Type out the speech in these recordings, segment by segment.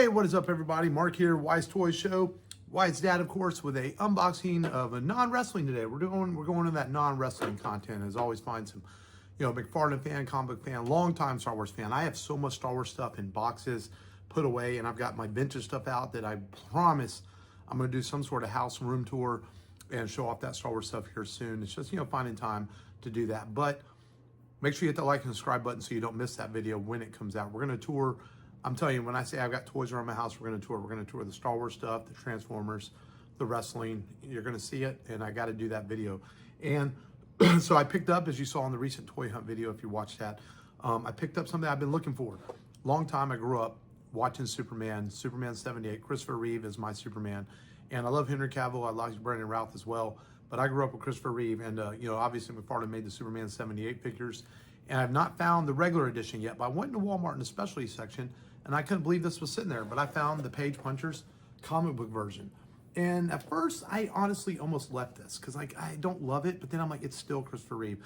Hey, what is up, everybody? Mark here, Wise Toys Show. Wise Dad, of course, with a unboxing of a non-wrestling today. We're going to that non-wrestling content. As always, find some, McFarlane fan, comic book fan, longtime Star Wars fan. I have so much Star Wars stuff in boxes put away, and I've got my vintage stuff out that I promise I'm going to do some sort of house and room tour and show off that Star Wars stuff here soon. It's just, finding time to do that. But make sure you hit that like and subscribe button so you don't miss that video when it comes out. We're going to tour. I'm telling you, when I say I've got toys around my house, we're going to tour. We're going to tour the Star Wars stuff, the Transformers, the wrestling. You're going to see it, and I got to do that video. And so I picked up, as you saw in the recent toy hunt video, if you watched that, I picked up something I've been looking for. Long time I grew up watching Superman 78. Christopher Reeve is my Superman. And I love Henry Cavill. I like Brandon Routh as well. But I grew up with Christopher Reeve, and obviously McFarlane made the Superman 78 figures. And I've not found the regular edition yet, but I went into Walmart in the specialty section, and I couldn't believe this was sitting there. But I found the Page Punchers comic book version. And at first, I honestly almost left this because I don't love it, but then I'm like, it's still Christopher Reeve.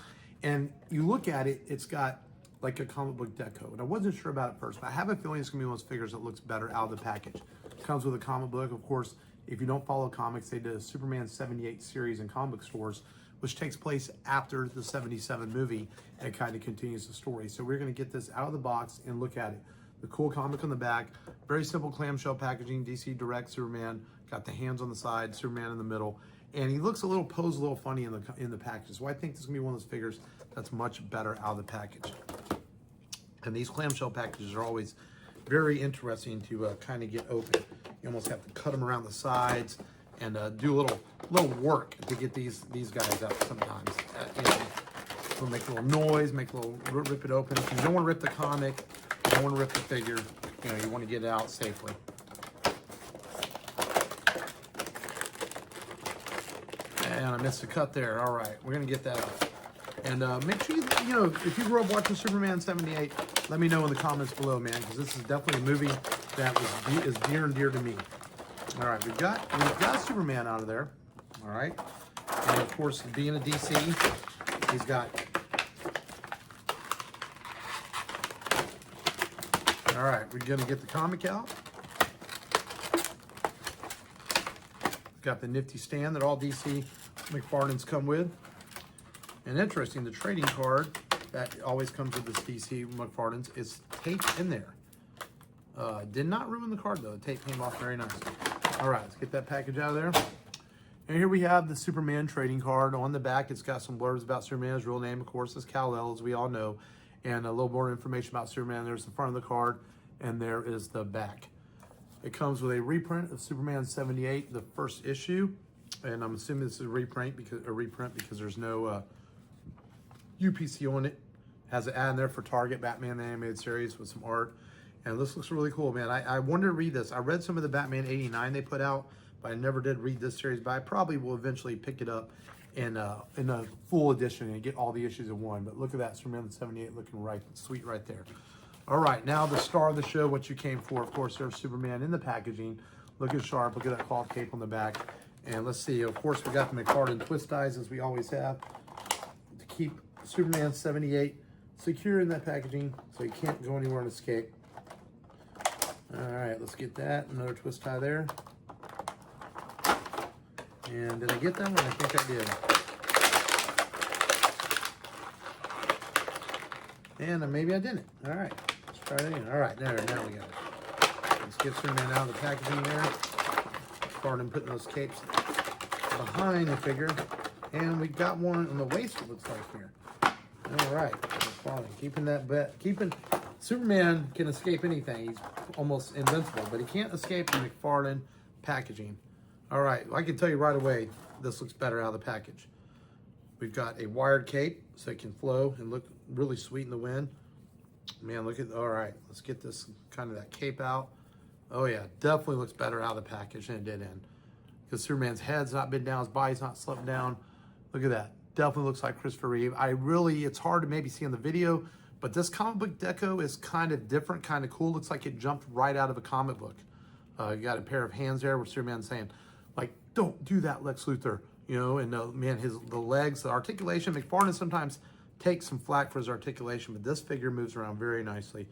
And you look at it, it's got like a comic book deco. And I wasn't sure about it first, but I have a feeling it's gonna be one of those figures that looks better out of the package. It comes with a comic book. Of course, if you don't follow comics, they did a Superman 78 series in comic book stores, which takes place after the 77 movie and kind of continues the story. So we're gonna get this out of the box and look at it. The cool comic on the back, very simple clamshell packaging, DC Direct Superman, got the hands on the side, Superman in the middle, and he looks posed a little funny in the package. So I think this is gonna be one of those figures that's much better out of the package. And these clamshell packages are always very interesting to kind of get open. You almost have to cut them around the sides and do a little work to get these guys out sometimes. We'll make a little noise, rip it open. If you don't want to rip the comic, you don't want to rip the figure, you want to get it out safely. And I missed a cut there. All right, we're gonna get that out. And make sure if you grew up watching Superman 78, let me know in the comments below, man, because this is definitely a movie that is near and dear to me. All right, we've got Superman out of there. All right, and of course, being a DC, he's got. All right, we're gonna get the comic out. Got the nifty stand that all DC McFarlane's come with. And interesting, the trading card that always comes with this DC McFarlane's is taped in there. Did not ruin the card though. The tape came off very nicely. All right, let's get that package out of there. And here we have the Superman trading card. On the back, it's got some blurbs about Superman. His real name, of course, is Kal-El, as we all know. And a little more information about Superman. There's the front of the card, and there is the back. It comes with a reprint of Superman 78, the first issue. And I'm assuming this is a reprint because there's no UPC on it. Has an ad in there for Target, Batman the Animated Series with some art. And this looks really cool, man. I wanted to read this. I read some of the Batman 89 they put out, but I never did read this series. But I probably will eventually pick it up in a full edition and get all the issues in one. But look at that, Superman 78 looking sweet right there. All right, now the star of the show, what you came for. Of course, there's Superman in the packaging. Looking sharp. Look at that cloth cape on the back. And let's see, of course, we got the McFarlane twist ties, as we always have, to keep Superman 78 secure in that packaging so he can't go anywhere and escape. All right, let's get that. Another twist tie there. And did I get that one? I think I did. And maybe I didn't. All right, let's try that again. All right, now we got it. Let's get Superman out of the packaging there. McFarlane putting those capes behind the figure. And we got one on the waist, it looks like here. All right, keeping Superman can escape anything. He's almost invincible, but he can't escape the McFarlane packaging. All right, I can tell you right away, this looks better out of the package. We've got a wired cape so it can flow and look really sweet in the wind. Man, look at, all right, let's get this kind of that cape out. Oh yeah, definitely looks better out of the package than it did in. Because Superman's head's not been down, his body's not slumped down. Look at that. Definitely looks like Christopher Reeve. It's hard to maybe see in the video, but this comic book deco is kind of different, kind of cool. Looks like it jumped right out of a comic book. You got a pair of hands there with Superman saying, like, don't do that, Lex Luthor. And man, the legs, the articulation, McFarlane sometimes takes some flack for his articulation, but this figure moves around very nicely.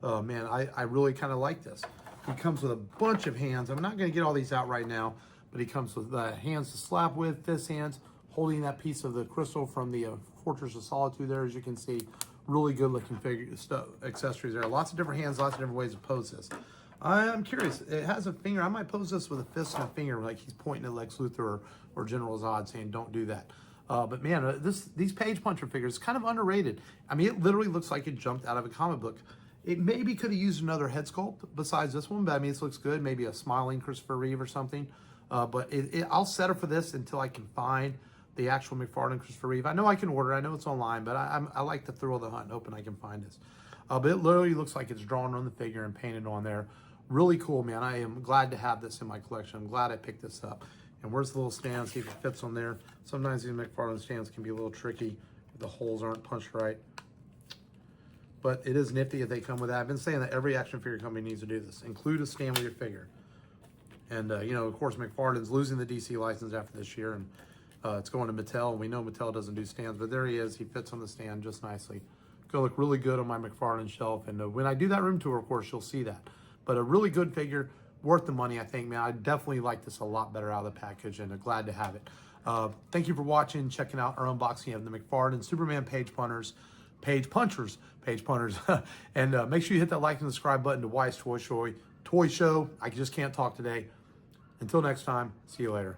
Man, I really kind of like this. He comes with a bunch of hands. I'm not going to get all these out right now, but he comes with hands to slap with, fist hands, holding that piece of the crystal from the Fortress of Solitude there, as you can see. Really good looking figure stuff, accessories there. Lots of different hands, lots of different ways to pose this. I'm curious. It has a finger. I might pose this with a fist and a finger, like he's pointing at Lex Luthor or General Zod, saying, "Don't do that." But man, these Page Puncher figures kind of underrated. I mean, it literally looks like it jumped out of a comic book. It maybe could have used another head sculpt besides this one, but I mean, this looks good. Maybe a smiling Christopher Reeve or something. But I'll settle for this until I can find the actual McFarlane Christopher Reeve. I know I can order. I know it's online, but I like the thrill of the hunt and hoping I can find this. But it literally looks like it's drawn on the figure and painted on there. Really cool, man. I am glad to have this in my collection. I'm glad I picked this up. And where's the little stand? See if it fits on there. Sometimes these McFarlane stands can be a little tricky if the holes aren't punched right. But it is nifty if they come with that. I've been saying that every action figure company needs to do this. Include a stand with your figure. And, you know, of course, McFarlane's losing the DC license after this year. And it's going to Mattel. And we know Mattel doesn't do stands. But there he is. He fits on the stand just nicely. Going to look really good on my McFarlane shelf. And when I do that room tour, of course, you'll see that. But a really good figure, worth the money, I think, man. I definitely like this a lot better out of the package, and I'm glad to have it. Thank you for watching, checking out our unboxing of the McFarlane Superman Page Punchers. And make sure you hit that like and subscribe button to Wise Toy Show. I just can't talk today. Until next time, see you later.